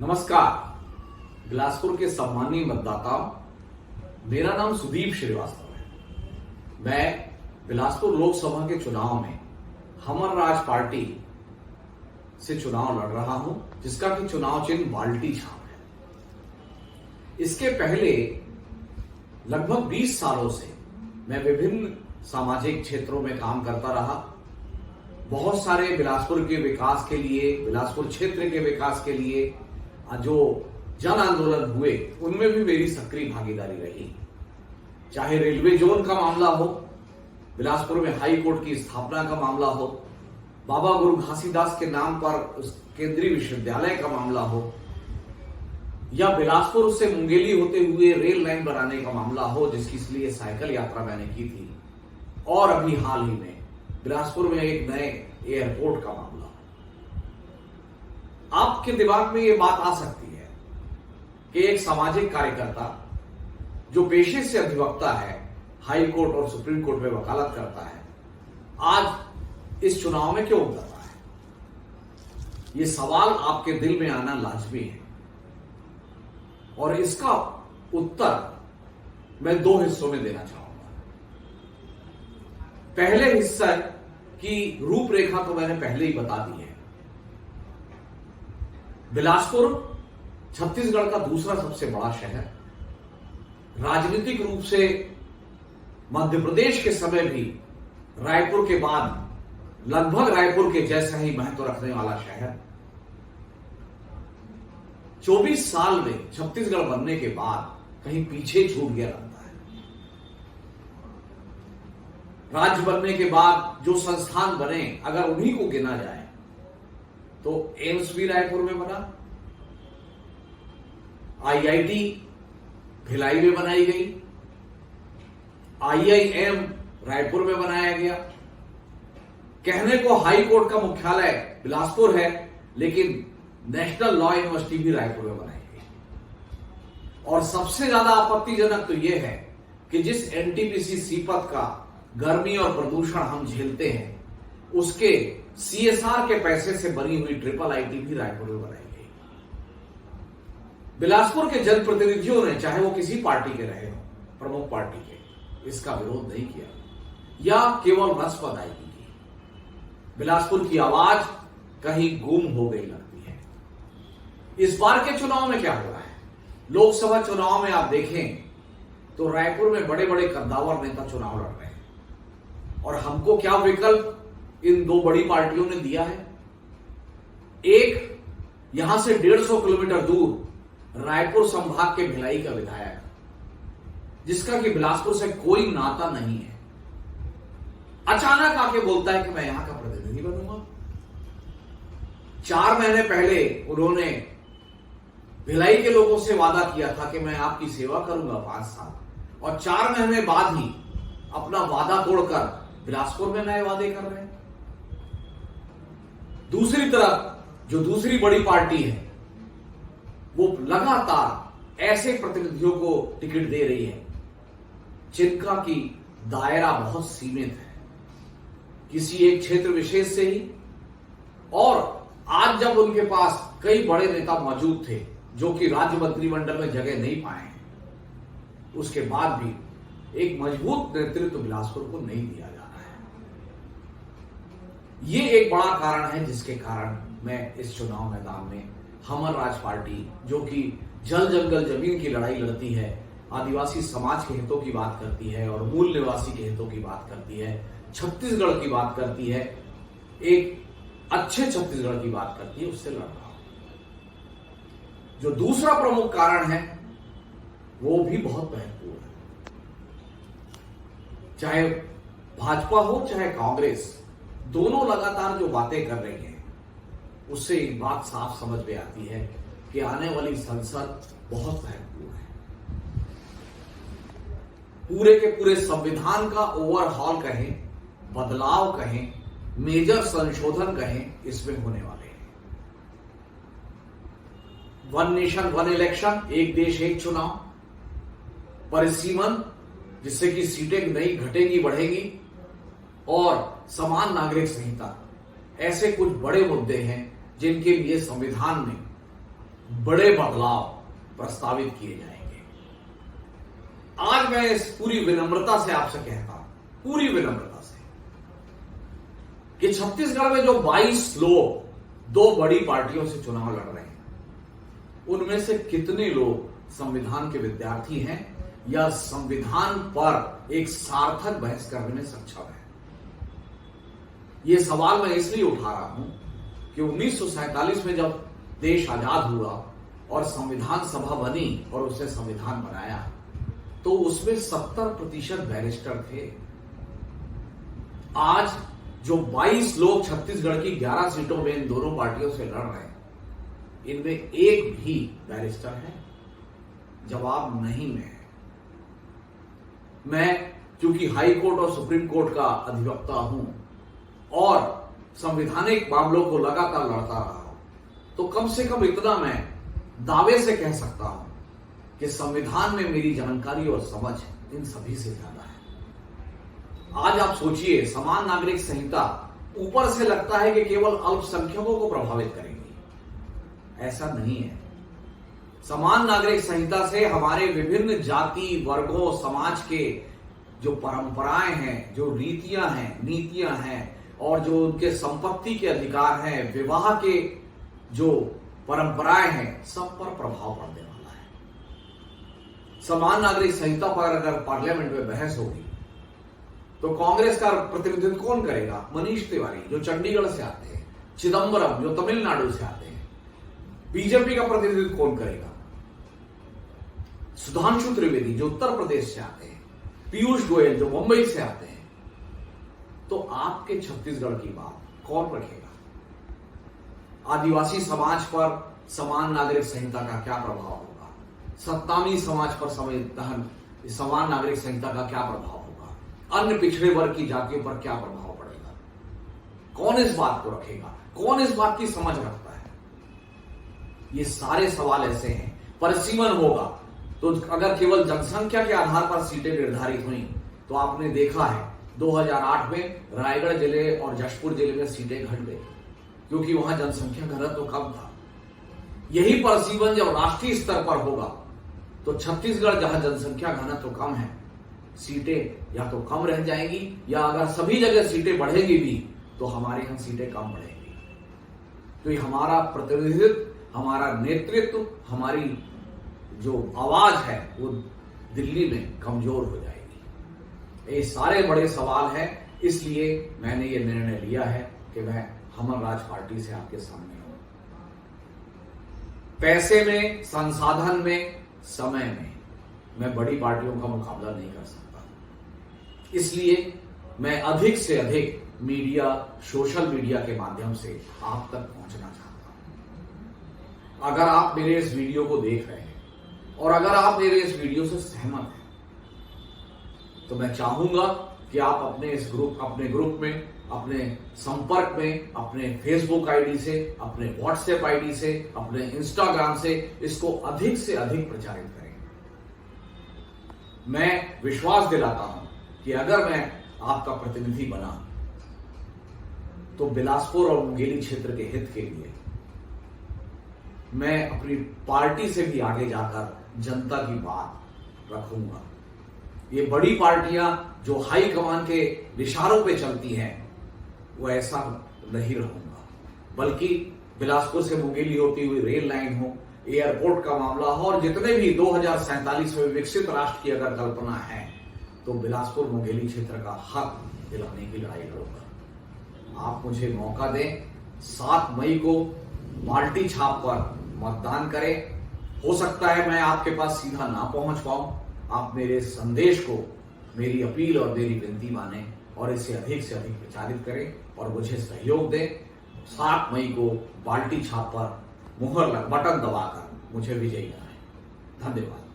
नमस्कार। बिलासपुर के सम्मानीय मतदाताओं, मेरा नाम सुदीप श्रीवास्तव है। मैं बिलासपुर लोकसभा के चुनाव में हमर राज पार्टी से चुनाव लड़ रहा हूं, जिसका कि चुनाव चिन्ह बाल्टी छाप है। इसके पहले लगभग 20 सालों से मैं विभिन्न सामाजिक क्षेत्रों में काम करता रहा। बहुत सारे बिलासपुर के विकास के लिए, बिलासपुर क्षेत्र के विकास के लिए जो जन आंदोलन हुए, उनमें भी मेरी सक्रिय भागीदारी रही। चाहे रेलवे जोन का मामला हो, बिलासपुर में हाई कोर्ट की स्थापना का मामला हो, बाबा गुरु घासीदास के नाम पर उस केंद्रीय विश्वविद्यालय का मामला हो, या बिलासपुर से मुंगेली होते हुए रेल लाइन बनाने का मामला हो, जिसकी इसलिए साइकिल यात्रा मैंने की थी, और अभी हाल ही में बिलासपुर में एक नए एयरपोर्ट का मामला। आपके दिमाग में यह बात आ सकती है कि एक सामाजिक कार्यकर्ता जो पेशे से अधिवक्ता है, हाई कोर्ट और सुप्रीम कोर्ट में वकालत करता है, आज इस चुनाव में क्यों उतर रहा है? यह सवाल आपके दिल में आना लाजमी है, और इसका उत्तर मैं 2 हिस्सों में देना चाहूंगा। पहले हिस्सा की रूपरेखा तो मैंने पहले ही बता दी है। बिलासपुर छत्तीसगढ़ का दूसरा सबसे बड़ा शहर, राजनीतिक रूप से मध्य प्रदेश के समय भी रायपुर के बाद लगभग रायपुर के जैसा ही महत्व रखने वाला शहर। 24 साल में छत्तीसगढ़ बनने के बाद कहीं पीछे छूट गया लगता है। राज्य बनने के बाद जो संस्थान बने, अगर उन्हीं को गिना जाए तो एम्स भी रायपुर में बना, आईआईटी भिलाई में बनाई गई, आईआईएम रायपुर में बनाया गया। कहने को हाई कोर्ट का मुख्यालय बिलासपुर है, लेकिन नेशनल लॉ यूनिवर्सिटी भी रायपुर में बनाई गई। और सबसे ज्यादा आपत्तिजनक तो यह है कि जिस एनटीपीसी सीपत का गर्मी और प्रदूषण हम झेलते हैं, उसके सीएसआर के पैसे से बनी हुई ट्रिपल आईटी भी रायपुर में बनाई गई। बिलासपुर के जनप्रतिनिधियों ने, चाहे वो किसी पार्टी के रहे हो, प्रमुख पार्टी के, इसका विरोध नहीं किया या केवल रस्म अदायगी की। बिलासपुर की आवाज कहीं गुम हो गई लगती है। इस बार के चुनाव में क्या हो रहा है? लोकसभा चुनाव में आप देखें तो रायपुर में बड़े बड़े कद्दावर नेता चुनाव लड़ रहे हैं, और हमको क्या विकल्प इन 2 बड़ी पार्टियों ने दिया है? एक, यहां से 150 किलोमीटर दूर रायपुर संभाग के भिलाई का विधायक, जिसका कि बिलासपुर से कोई नाता नहीं है, अचानक आके बोलता है कि मैं यहां का प्रतिनिधि बनूंगा। 4 महीने पहले उन्होंने भिलाई के लोगों से वादा किया था कि मैं आपकी सेवा करूंगा 5 साल, और 4 महीने बाद ही अपना वादा तोड़कर बिलासपुर में नए वादे कर रहे हैं। दूसरी तरफ जो दूसरी बड़ी पार्टी है, वो लगातार ऐसे प्रतिनिधियों को टिकट दे रही है जिनका की दायरा बहुत सीमित है, किसी एक क्षेत्र विशेष से ही। और आज जब उनके पास कई बड़े नेता मौजूद थे जो कि राज्य मंत्रिमंडल में जगह नहीं पाए हैं, उसके बाद भी एक मजबूत नेतृत्व बिलासपुर को नहीं दिया जा रहा है। ये एक बड़ा कारण है जिसके कारण मैं इस चुनाव मैदान में हमर राज पार्टी, जो कि जल जंगल जमीन की लड़ाई लड़ती है, आदिवासी समाज के हितों की बात करती है और मूल निवासी के हितों की बात करती है, छत्तीसगढ़ की बात करती है, एक अच्छे छत्तीसगढ़ की बात करती है, उससे लड़ रहा हूं। जो दूसरा प्रमुख कारण है वो भी बहुत महत्वपूर्ण है। चाहे भाजपा हो चाहे कांग्रेस, दोनों लगातार जो बातें कर रही हैं, उससे एक बात साफ समझ में आती है कि आने वाली संसद बहुत महत्वपूर्ण है। पूरे के पूरे संविधान का ओवरहॉल कहें, बदलाव कहें, मेजर संशोधन कहें, इसमें होने वाले हैं। 1 नेशन 1 इलेक्शन, एक देश एक चुनाव, परिसीमन जिससे कि सीटें नहीं घटेंगी बढ़ेगी, और समान नागरिक संहिता, ऐसे कुछ बड़े मुद्दे हैं जिनके लिए संविधान में बड़े बदलाव प्रस्तावित किए जाएंगे। आज मैं इस पूरी विनम्रता से आपसे कहता हूं, पूरी विनम्रता से, कि छत्तीसगढ़ में जो 22 लोग दो बड़ी पार्टियों से चुनाव लड़ रहे हैं, उनमें से कितने लोग संविधान के विद्यार्थी हैं या संविधान पर एक सार्थक बहस करने में सक्षम है? यह सवाल मैं इसलिए उठा रहा हूं कि 1947 में जब देश आजाद हुआ और संविधान सभा बनी और उसने संविधान बनाया, तो उसमें 70% बैरिस्टर थे। आज जो 22 लोग छत्तीसगढ़ की 11 सीटों में इन दोनों पार्टियों से लड़ रहे हैं, इनमें एक भी बैरिस्टर है? जवाब नहीं है। मैं क्योंकि हाई कोर्ट और सुप्रीम कोर्ट का अधिवक्ता हूं और संवैधानिक मामलों को लगातार लड़ता रहा हूं, तो कम से कम इतना मैं दावे से कह सकता हूं कि संविधान में मेरी जानकारी और समझ इन सभी से ज्यादा है। आज आप सोचिए, समान नागरिक संहिता ऊपर से लगता है कि केवल अल्पसंख्यकों को प्रभावित करेगी, ऐसा नहीं है। समान नागरिक संहिता से हमारे विभिन्न जाति, वर्गों, समाज के जो परंपराएं हैं, जो रीतियां हैं, नीतियां हैं और जो उनके संपत्ति के अधिकार हैं, विवाह के जो परंपराएं हैं, सब पर प्रभाव पड़ने वाला है। समान नागरिक संहिता पर अगर पार्लियामेंट में बहस होगी तो कांग्रेस का प्रतिनिधित्व कौन करेगा? मनीष तिवारी जो चंडीगढ़ से आते हैं, चिदंबरम जो तमिलनाडु से आते हैं। बीजेपी का प्रतिनिधित्व कौन करेगा? सुधांशु त्रिवेदी जो उत्तर प्रदेश से आते हैं, पीयूष गोयल जो मुंबई से आते हैं। तो आपके छत्तीसगढ़ की बात कौन रखेगा? आदिवासी समाज पर समान नागरिक संहिता का क्या प्रभाव होगा? सत्तामी समाज पर समान नागरिक संहिता का क्या प्रभाव होगा? अन्य पिछड़े वर्ग की जातियों पर क्या प्रभाव पड़ेगा? कौन इस बात को रखेगा? कौन इस बात की समझ रखता है? ये सारे सवाल ऐसे हैं। परिसीमन होगा तो अगर केवल जनसंख्या के आधार पर सीटें निर्धारित हुई, तो आपने देखा है 2008 में रायगढ़ जिले और जशपुर जिले में सीटें घट गई क्योंकि वहां जनसंख्या घनत्व कम था। यही परिसीमन जब राष्ट्रीय स्तर पर होगा तो छत्तीसगढ़ जहां जनसंख्या घनत्व कम है, सीटें या तो कम रह जाएंगी या अगर सभी जगह सीटें बढ़ेगी भी तो हमारे यहां सीटें कम बढ़ेंगी। तो ये हमारा प्रतिनिधित्व, हमारा नेतृत्व, हमारी जो आवाज है वो दिल्ली में कमजोर हो जाएगी। ये सारे बड़े सवाल हैं, इसलिए मैंने ये निर्णय लिया है कि मैं हमर राज पार्टी से आपके सामने हूं। पैसे में, संसाधन में, समय में मैं बड़ी पार्टियों का मुकाबला नहीं कर सकता, इसलिए मैं अधिक से अधिक मीडिया, सोशल मीडिया के माध्यम से आप तक पहुंचना चाहता हूं। अगर आप मेरे इस वीडियो को देख रहे हैं और अगर आप मेरे इस वीडियो से सहमत हैं, तो मैं चाहूंगा कि आप अपने ग्रुप में, अपने संपर्क में, अपने फेसबुक आईडी से, अपने व्हाट्सएप आईडी से, अपने इंस्टाग्राम से इसको अधिक से अधिक प्रचारित करें। मैं विश्वास दिलाता हूं कि अगर मैं आपका प्रतिनिधि बना तो बिलासपुर और मुंगेली क्षेत्र के हित के लिए मैं अपनी पार्टी से भी आगे जाकर जनता की बात रखूंगा। ये बड़ी पार्टियां जो हाई कमान के इशारों पे चलती हैं, वो ऐसा नहीं रहूंगा, बल्कि बिलासपुर से मुंगेली होती हुई रेल लाइन हो, एयरपोर्ट का मामला हो और जितने भी 2047 में विकसित राष्ट्र की अगर कल्पना है, तो बिलासपुर मुंगेली क्षेत्र का हक दिलाने की लड़ाई लड़ूंगा। आप मुझे मौका दें, 7 मई को बाल्टी छाप पर मतदान करें। हो सकता है मैं आपके पास सीधा ना पहुंच पाऊं, आप मेरे संदेश को, मेरी अपील और मेरी विनती माने और इसे अधिक से अधिक प्रचारित करें और मुझे सहयोग दें। 7 मई को बाल्टी छाप पर बटन दबाकर मुझे विजयी बनाएं। धन्यवाद।